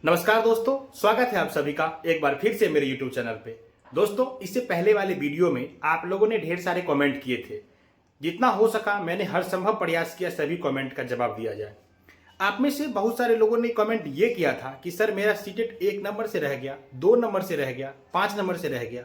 नमस्कार दोस्तों, स्वागत है आप सभी का एक बार फिर से मेरे YouTube चैनल पे। दोस्तों, इससे पहले वाले वीडियो में आप लोगों ने ढेर सारे कमेंट किए थे। जितना हो सका मैंने हर संभव प्रयास किया सभी कमेंट का जवाब दिया जाए। आप में से बहुत सारे लोगों ने कमेंट ये किया था कि सर मेरा सीटेट 1 नंबर से रह गया, 2 नंबर से रह गया, 5 नंबर से रह गया।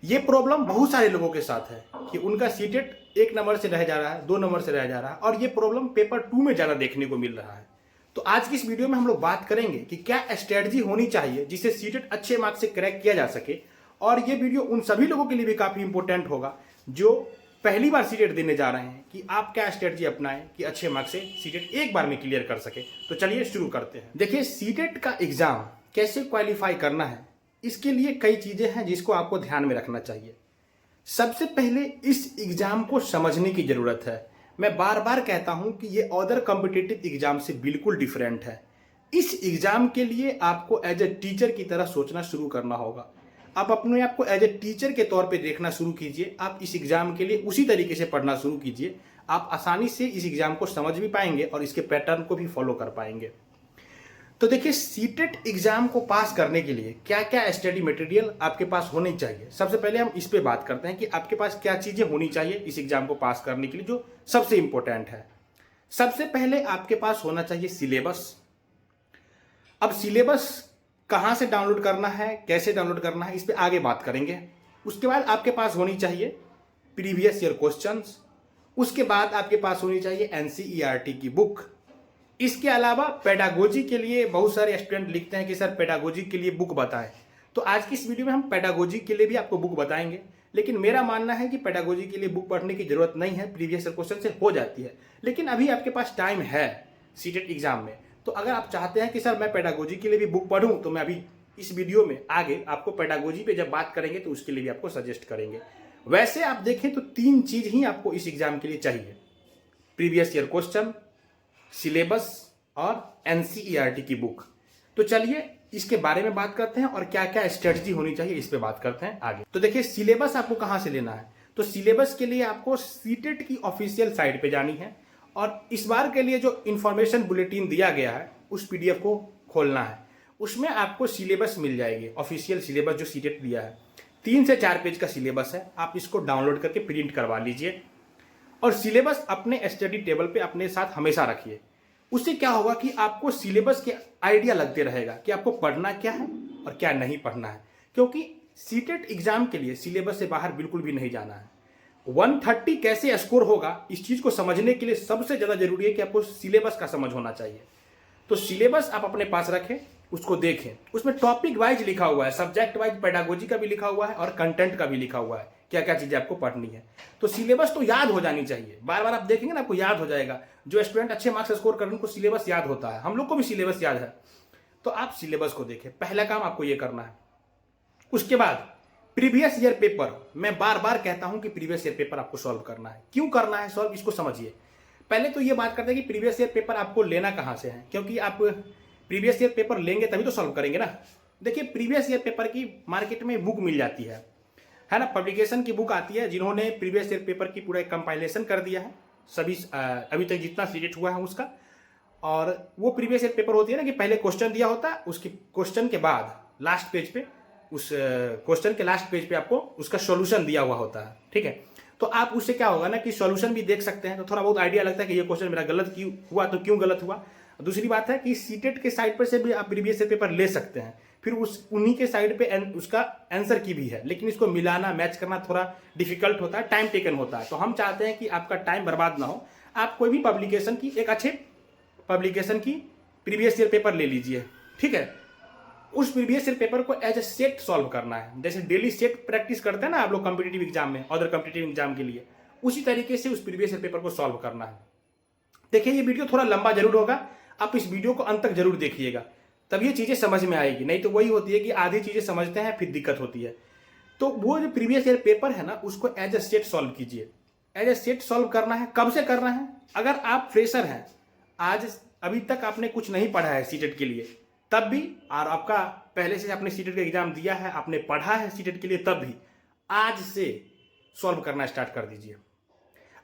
ये प्रॉब्लम बहुत सारे लोगों के साथ है कि उनका सीटेट 1 नंबर से रह जा रहा है, 2 नंबर से रह जा रहा है और ये प्रॉब्लम पेपर 2 में ज़्यादा देखने को मिल रहा है। तो आज की इस वीडियो में हम लोग बात करेंगे कि क्या स्ट्रेटजी होनी चाहिए जिससे सीटेट अच्छे मार्क्स से क्रैक किया जा सके। और ये वीडियो उन सभी लोगों के लिए भी काफ़ी इंपॉर्टेंट होगा जो पहली बार सीटेट देने जा रहे हैं कि आप क्या स्ट्रेटजी अपनाएं कि अच्छे मार्क्स से सीटेट एक बार में क्लियर कर सके। तो चलिए शुरू करते हैं। देखिए, सीटेट का एग्जाम कैसे क्वालिफाई करना है, इसके लिए कई चीज़ें हैं जिसको आपको ध्यान में रखना चाहिए। सबसे पहले इस एग्जाम को समझने की ज़रूरत है। मैं बार बार कहता हूं कि ये अदर कॉम्पिटिटिव एग्जाम से बिल्कुल डिफरेंट है। इस एग्जाम के लिए आपको एज ए टीचर की तरह सोचना शुरू करना होगा। आप अपने आप को एज ए टीचर के तौर पे देखना शुरू कीजिए। आप इस एग्जाम के लिए उसी तरीके से पढ़ना शुरू कीजिए। आप आसानी से इस एग्जाम को समझ भी पाएंगे और इसके पैटर्न को भी फॉलो कर पाएंगे। तो देखिए, सीटेट एग्जाम को पास करने के लिए क्या क्या स्टडी मटेरियल आपके पास होनी चाहिए। सबसे पहले हम इस पे बात करते हैं कि आपके पास क्या चीज़ें होनी चाहिए इस एग्जाम को पास करने के लिए, जो सबसे इंपॉर्टेंट है। सबसे पहले आपके पास होना चाहिए सिलेबस। अब सिलेबस कहाँ से डाउनलोड करना है, कैसे डाउनलोड करना है, इस पर आगे बात करेंगे। उसके बाद आपके पास होनी चाहिए प्रीवियस ईयर क्वेश्चंस। उसके बाद आपके पास होनी चाहिए एनसीईआरटी की बुक। इसके अलावा पेडागोजी के लिए बहुत सारे स्टूडेंट लिखते हैं कि सर पेडागोजी के लिए बुक बताएं। तो आज की इस वीडियो में हम पेडागोजी के लिए भी आपको बुक बताएंगे। लेकिन मेरा मानना है कि पेडागोजी के लिए बुक पढ़ने की जरूरत नहीं है, प्रीवियस ईयर क्वेश्चन से हो जाती है। लेकिन अभी आपके पास टाइम है सीटेट एग्जाम में, तो अगर आप चाहते हैं कि सर मैं पेडागोजी के लिए भी बुक पढ़ूं, तो मैं अभी इस वीडियो में आगे आपको पेडागोजी पे जब बात करेंगे तो उसके लिए भी आपको सजेस्ट करेंगे। वैसे आप देखें तो 3 चीज ही आपको इस एग्जाम के लिए चाहिए: प्रीवियस ईयर क्वेश्चन, सिलेबस और एनसीईआरटी की बुक। तो चलिए इसके बारे में बात करते हैं और क्या क्या स्ट्रेटजी होनी चाहिए इस पे बात करते हैं आगे। तो देखिए, सिलेबस आपको कहां से लेना है। तो सिलेबस के लिए आपको सीटेट की ऑफिशियल साइट पे जानी है और इस बार के लिए जो इंफॉर्मेशन बुलेटिन दिया गया है उस पीडीएफ को खोलना है। उसमें आपको सिलेबस मिल जाएगी, ऑफिशियल सिलेबस जो सीटेट दिया है। 3 से 4 पेज का सिलेबस है। आप इसको डाउनलोड करके प्रिंट करवा लीजिए और सिलेबस अपने स्टडी टेबल पे अपने साथ हमेशा रखिए। उससे क्या होगा कि आपको सिलेबस के आइडिया लगते रहेगा कि आपको पढ़ना क्या है और क्या नहीं पढ़ना है। क्योंकि सीटेट एग्जाम के लिए सिलेबस से बाहर बिल्कुल भी नहीं जाना है। 130 कैसे स्कोर होगा, इस चीज को समझने के लिए सबसे ज्यादा जरूरी है कि आपको सिलेबस का समझ होना चाहिए। तो सिलेबस आप अपने पास रखें, उसको देखें। उसमें टॉपिक वाइज लिखा हुआ है, सब्जेक्ट वाइज पेडागोजी का भी लिखा हुआ है और कंटेंट का भी लिखा हुआ है, क्या क्या चीजें आपको पढ़नी है। तो सिलेबस तो याद हो जानी चाहिए। बार बार आप देखेंगे ना, आपको याद हो जाएगा। जो स्टूडेंट अच्छे मार्क्स स्कोर कर रहे हैं उनको सिलेबस याद होता है, हम लोग को भी सिलेबस याद है। तो आप सिलेबस को देखें, पहला काम आपको ये करना है। उसके बाद प्रीवियस ईयर पेपर, मैं बार बार कहता हूं कि प्रीवियस ईयर पेपर आपको सॉल्व करना है। क्यों करना है सॉल्व, इसको समझिए। पहले तो ये बात करते हैं कि प्रीवियस ईयर पेपर आपको लेना कहां से है, क्योंकि आप प्रीवियस ईयर पेपर लेंगे तभी तो सॉल्व करेंगे ना। देखिए, प्रीवियस ईयर पेपर की मार्केट में बुक मिल जाती है ना। पब्लिकेशन की बुक आती है जिन्होंने प्रीवियस ईयर पेपर की पूरा कंपाइलेशन कर दिया है, सभी अभी तक जितना सीटेट हुआ है उसका। और वो प्रीवियस ईयर पेपर होती है ना कि पहले क्वेश्चन दिया होता है, उसके क्वेश्चन के बाद लास्ट पेज पे, उस क्वेश्चन के लास्ट पेज पे आपको उसका सॉल्यूशन दिया हुआ होता है। ठीक है, तो आप उससे क्या होगा ना कि सॉल्यूशन भी देख सकते हैं, तो थोड़ा बहुत आइडिया लगता है कि ये क्वेश्चन मेरा गलत क्यों हुआ, तो क्यों गलत हुआ। दूसरी बात है कि सीटेट के साइड पर से भी आप प्रीवियस ईयर पेपर ले सकते हैं, फिर उन्हीं के साइड पे उसका आंसर की भी है। लेकिन इसको मिलाना, मैच करना थोड़ा डिफिकल्ट होता है, टाइम टेकन होता है। तो हम चाहते हैं कि आपका टाइम बर्बाद ना हो। आप कोई भी पब्लिकेशन की, एक अच्छे पब्लिकेशन की प्रीवियस ईयर पेपर ले लीजिए। ठीक है, उस प्रीवियस ईयर पेपर को एज ए सेट सॉल्व करना है। जैसे डेली सेट प्रैक्टिस करते हैं ना आप लोग कॉम्पिटिटिव एग्जाम में, अदर कॉम्पिटिटिव एग्जाम के लिए, उसी तरीके से उस प्रीवियस ईयर पेपर को सॉल्व करना है। देखिए, ये वीडियो थोड़ा लंबा जरूर होगा, आप इस वीडियो को अंत तक जरूर देखिएगा, तब ये चीजें समझ में आएगी। नहीं तो वही होती है कि आधी चीजें समझते हैं फिर दिक्कत होती है। तो वो जो प्रीवियस ईयर पेपर है ना, उसको एज ए सेट सॉल्व कीजिए। एज ए सेट सॉल्व करना है, कब से करना है। अगर आप फ्रेशर हैं, आज अभी तक आपने कुछ नहीं पढ़ा है सीटेट के लिए, तब भी, और आपका पहले से आपने सीटेट का एग्जाम दिया है, आपने पढ़ा है सीटेट के लिए, तब भी आज से सॉल्व करना स्टार्ट कर दीजिए।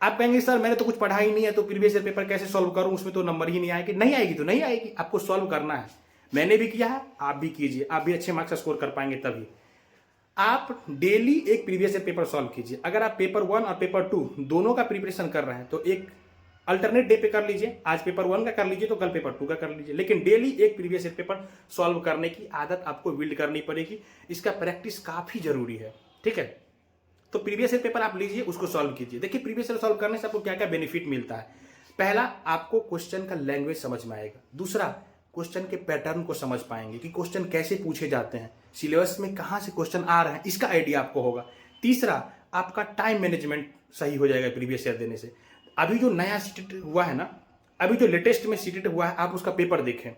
आप कहेंगे सर मैंने तो कुछ पढ़ा ही नहीं है, तो प्रीवियस ईयर पेपर कैसे सॉल्व करूं, उसमें तो नंबर ही नहीं आएगी। नहीं आएगी तो नहीं आएगी, आपको सॉल्व करना है। मैंने भी किया है, आप भी कीजिए, आप भी अच्छे मार्क्स स्कोर कर पाएंगे। तभी आप डेली एक प्रीवियस ईयर पेपर सॉल्व कीजिए। अगर आप पेपर 1 और पेपर 2 दोनों का प्रिपरेशन कर रहे हैं तो एक अल्टरनेट डे पे कर लीजिए। आज पेपर 1 का कर लीजिए तो कल पेपर 2 का कर लीजिए, लेकिन डेली एक प्रीवियस ईयर पेपर सॉल्व करने की आदत आपको बिल्ड करनी पड़ेगी। इसका प्रैक्टिस काफ़ी जरूरी है, ठीक है। तो प्रीवियस ईयर पेपर आप लीजिए, उसको सॉल्व कीजिए। देखिए प्रीवियस ईयर सॉल्व करने से आपको क्या क्या बेनिफिट मिलता है। पहला, आपको क्वेश्चन का लैंग्वेज समझ में आएगा। दूसरा, क्वेश्चन के पैटर्न को समझ पाएंगे कि क्वेश्चन कैसे पूछे जाते हैं, सिलेबस में कहाँ से क्वेश्चन आ रहे हैं, इसका आइडिया आपको होगा। तीसरा, आपका टाइम मैनेजमेंट सही हो जाएगा प्रीवियस ईयर देने से। अभी जो नया सीटेट हुआ है ना, अभी जो लेटेस्ट में सीटेट हुआ है, आप उसका पेपर देखें,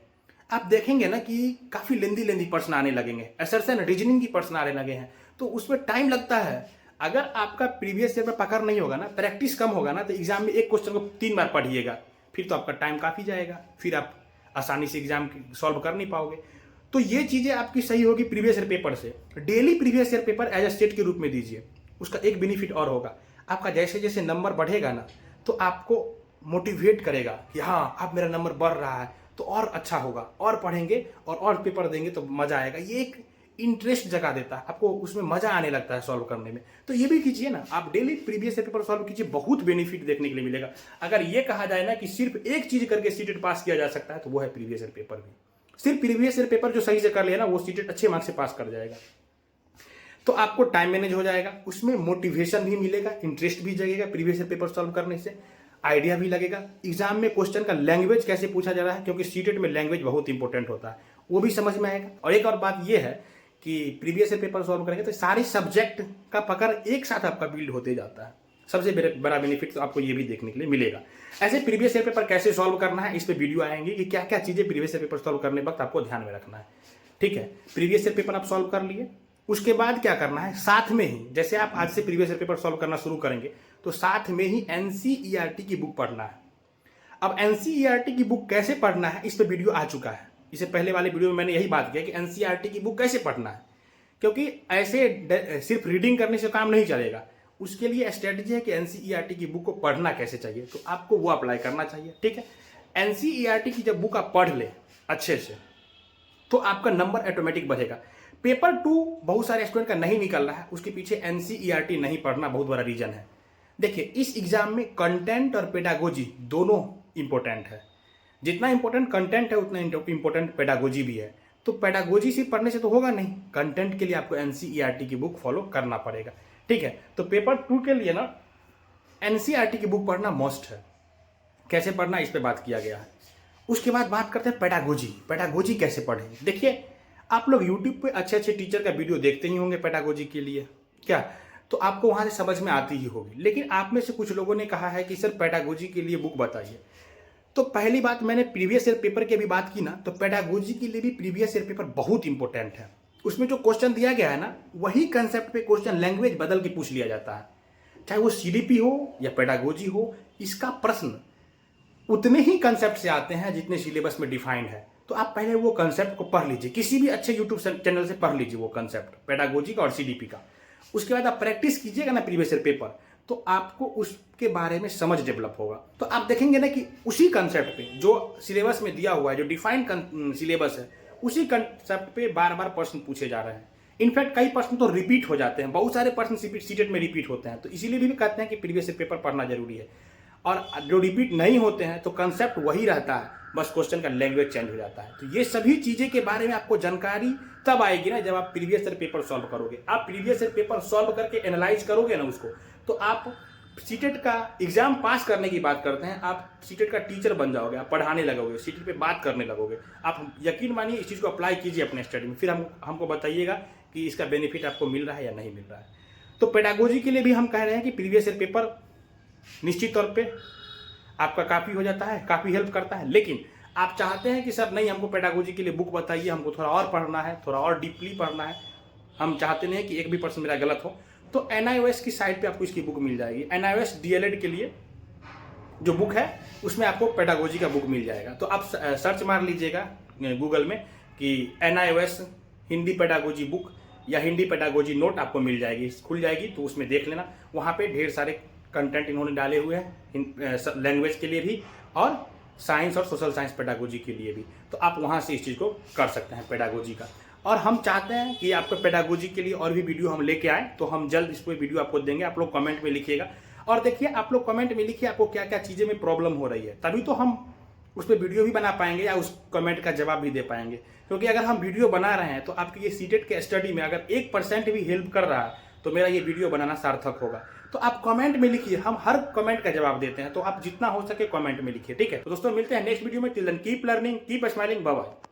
आप देखेंगे ना कि काफ़ी लेंदी प्रश्न आने लगेंगे, असर्शन रीजनिंग की प्रश्न आने लगे हैं, तो उसमें टाइम लगता है। अगर आपका प्रीवियस ईयर में पकड़ नहीं होगा ना, प्रैक्टिस कम होगा ना, तो एग्जाम में एक क्वेश्चन को 3 बार पढ़िएगा, फिर तो आपका टाइम काफ़ी जाएगा, फिर आप आसानी से एग्जाम सॉल्व कर नहीं पाओगे। तो ये चीज़ें आपकी सही होगी प्रीवियस ईयर पेपर से। Daily previous year paper as a state के रूप में दीजिए। उसका एक बेनिफिट और होगा, आपका जैसे जैसे नंबर बढ़ेगा ना, तो आपको मोटिवेट करेगा कि हाँ अब मेरा नंबर बढ़ रहा है तो और अच्छा होगा, और पढ़ेंगे और पेपर देंगे तो मज़ा आएगा। ये एक इंटरेस्ट जगा देता है, आपको उसमें मज़ा आने लगता है सॉल्व करने में। तो ये भी कीजिए ना, आप daily previous year paper solve कीजिए, बहुत बेनिफिट देखने के लिए मिलेगा। अगर ये कहा जाए ना कि सिर्फ एक चीज़ करके सीटेट पास किया जा सकता है तो वो है प्रीवियस ईयर पेपर भी। सिर्फ प्रीवियस ईयर पेपर जो सही से कर लिया ना, वो सीटेट अच्छे मार्क्स से पास कर जाएगा। तो आपको टाइम मैनेज हो जाएगा, उसमें मोटिवेशन भी मिलेगा, इंटरेस्ट भी जगेगा प्रीवियस ईयर पेपर सॉल्व करने से, आइडिया भी लगेगा। एग्जाम में क्वेश्चन का लैंग्वेज कैसे पूछा जा रहा है, क्योंकि सीटेट में लैंग्वेज बहुत इंपॉर्टेंट होता है, वो भी समझ में आएगा। और एक और बात ये है कि प्रीवियस ईयर पेपर सॉल्व करेंगे तो सारे सब्जेक्ट का पकड़ एक साथ आपका बिल्ड होते जाता है। सबसे बड़ा बेनिफिट तो आपको ये भी देखने के लिए मिलेगा। ऐसे प्रीवियस ईयर पेपर कैसे सॉल्व करना है, इस पर वीडियो आएंगे कि क्या क्या चीज़ें प्रीवियस ईयर पेपर सॉल्व करने वक्त आपको ध्यान में रखना है, ठीक है। प्रीवियस ईयर पेपर आप सॉल्व कर लिए, उसके बाद क्या करना है, साथ में ही जैसे आप आज से प्रीवियस ईयर पेपर सॉल्व करना शुरू करेंगे तो साथ में ही एनसीईआरटी की बुक पढ़ना है। अब एनसीईआरटी की बुक कैसे पढ़ना है, इस पर वीडियो आ चुका है। इससे पहले वाले वीडियो में मैंने यही बात किया कि एनसीईआरटी की बुक कैसे पढ़ना है, क्योंकि ऐसे सिर्फ रीडिंग करने से काम नहीं चलेगा। उसके लिए स्ट्रेटजी है कि एनसीईआरटी की बुक को पढ़ना कैसे चाहिए, तो आपको वो अप्लाई करना चाहिए, ठीक है। एनसीईआरटी की जब बुक आप पढ़ ले अच्छे से तो आपका नंबर ऑटोमेटिक बढ़ेगा। पेपर 2 बहुत सारे स्टूडेंट का नहीं निकल रहा है, उसके पीछे एनसीईआरटी नहीं पढ़ना बहुत बड़ा रीजन है। देखिए इस एग्जाम में कंटेंट और पेडागोजी दोनों इंपॉर्टेंट है। जितना इंपॉर्टेंट कंटेंट है उतना इंपॉर्टेंट पेडागोजी भी है। तो पेडागोजी सिर्फ पढ़ने से तो होगा नहीं, कंटेंट के लिए आपको एनसीईआरटी की बुक फॉलो करना पड़ेगा, ठीक है। तो पेपर 2 के लिए ना एनसीईआरटी की बुक पढ़ना मस्ट है। कैसे पढ़ना इस पर बात किया गया है। उसके बाद बात करते हैं पेडागोजी कैसे पढ़ें। देखिए आप लोग यूट्यूब पे अच्छे टीचर का वीडियो देखते ही होंगे पेडागोजी के लिए, क्या तो आपको वहाँ से समझ में आती ही होगी। लेकिन आप में से कुछ लोगों ने कहा है कि सर पेडागोजी के लिए बुक बताइए। तो पहली बात, मैंने प्रीवियस ईयर पेपर की भी बात की ना, तो पेडागोजी के लिए भी प्रीवियस ईयर पेपर बहुत इंपॉर्टेंट है। उसमें जो क्वेश्चन दिया गया है ना, वही कंसेप्ट पे क्वेश्चन लैंग्वेज बदल के पूछ लिया जाता है, चाहे वो सीडीपी हो या पेडागोजी हो। इसका प्रश्न उतने ही कंसेप्ट से आते हैं जितने सिलेबस में डिफाइंड है। तो आप पहले वो कंसेप्ट को पढ़ लीजिए, किसी भी अच्छे यूट्यूब चैनल से पढ़ लीजिए वो कंसेप्ट पेडागोजी का और सीडीपी का। उसके बाद आप प्रैक्टिस कीजिएगा ना प्रीवियस ईयर पेपर, तो आपको उसके बारे में समझ डेवलप होगा। तो आप देखेंगे ना कि उसी कंसेप्ट पे जो सिलेबस में दिया हुआ है, जो डिफाइंड सिलेबस है, उसी कंसेप्ट पे बार बार प्रश्न पूछे जा रहे हैं। इनफैक्ट कई प्रश्न तो रिपीट हो जाते हैं, बहुत सारे प्रश्न सीटेट में रिपीट होते हैं। तो इसीलिए भी कहते हैं कि प्रीवियस ईयर पेपर पढ़ना जरूरी है। और जो रिपीट नहीं होते हैं तो कंसेप्ट वही रहता है, बस क्वेश्चन का लैंग्वेज चेंज हो जाता है। तो ये सभी चीज़ें के बारे में आपको जानकारी तब आएगी ना जब आप प्रीवियस ईयर पेपर सॉल्व करोगे। आप प्रीवियस ईयर पेपर सॉल्व करके एनालाइज करोगे ना उसको, तो आप सीटेट का एग्जाम पास करने की बात करते हैं, आप सीटेट का टीचर बन जाओगे, आप पढ़ाने लगोगे, सीटेट पे बात करने लगोगे। आप यकीन मानिए इस चीज़ को अप्लाई कीजिए अपने स्टडी में, फिर हमको बताइएगा कि इसका बेनिफिट आपको मिल रहा है या नहीं मिल रहा है। तो पेडागोजी के लिए भी हम कह रहे हैं कि प्रीवियस ईयर पेपर निश्चित तौर पर आपका काफ़ी हो जाता है, काफ़ी हेल्प करता है। लेकिन आप चाहते हैं कि सर नहीं, हमको पेडागोजी के लिए बुक बताइए, हमको थोड़ा और पढ़ना है, थोड़ा और डीपली पढ़ना है, हम चाहते नहीं कि एक भी पर्सन मेरा गलत हो, तो NIOS की साइट पे आपको इसकी बुक मिल जाएगी। NIOS DLED के लिए जो बुक है उसमें आपको पेडागोजी का बुक मिल जाएगा। तो आप सर्च मार लीजिएगा गूगल में कि NIOS हिंदी पेडागोजी बुक या हिंदी पेडागोजी नोट, आपको मिल जाएगी, खुल जाएगी। तो उसमें देख लेना, वहाँ पे ढेर सारे कंटेंट इन्होंने डाले हुए हैं लैंग्वेज के लिए भी और साइंस और सोशल साइंस पेडागोजी के लिए भी, तो आप वहाँ से इस चीज़ को कर सकते हैं पेडागोजी का। और हम चाहते हैं कि आपको पेडागोजी के लिए और भी वीडियो हम लेके आए, तो हम जल्द इस पर वीडियो आपको देंगे। आप लोग कमेंट में लिखिएगा और देखिए, आप लोग कमेंट में लिखिए आपको क्या क्या चीज़ें में प्रॉब्लम हो रही है, तभी तो हम उस पर वीडियो भी बना पाएंगे या उस कमेंट का जवाब भी दे पाएंगे। क्योंकि अगर हम वीडियो बना रहे हैं तो आपकी ये सीटेट के स्टडी में अगर 1% भी हेल्प कर रहा है तो मेरा ये वीडियो बनाना सार्थक होगा। तो आप कमेंट में लिखिए, हम हर कमेंट का जवाब देते हैं, तो आप जितना हो सके कमेंट में लिखिए, ठीक है। तो दोस्तों मिलते हैं नेक्स्ट वीडियो में। Till then keep learning, keep smiling, bye bye.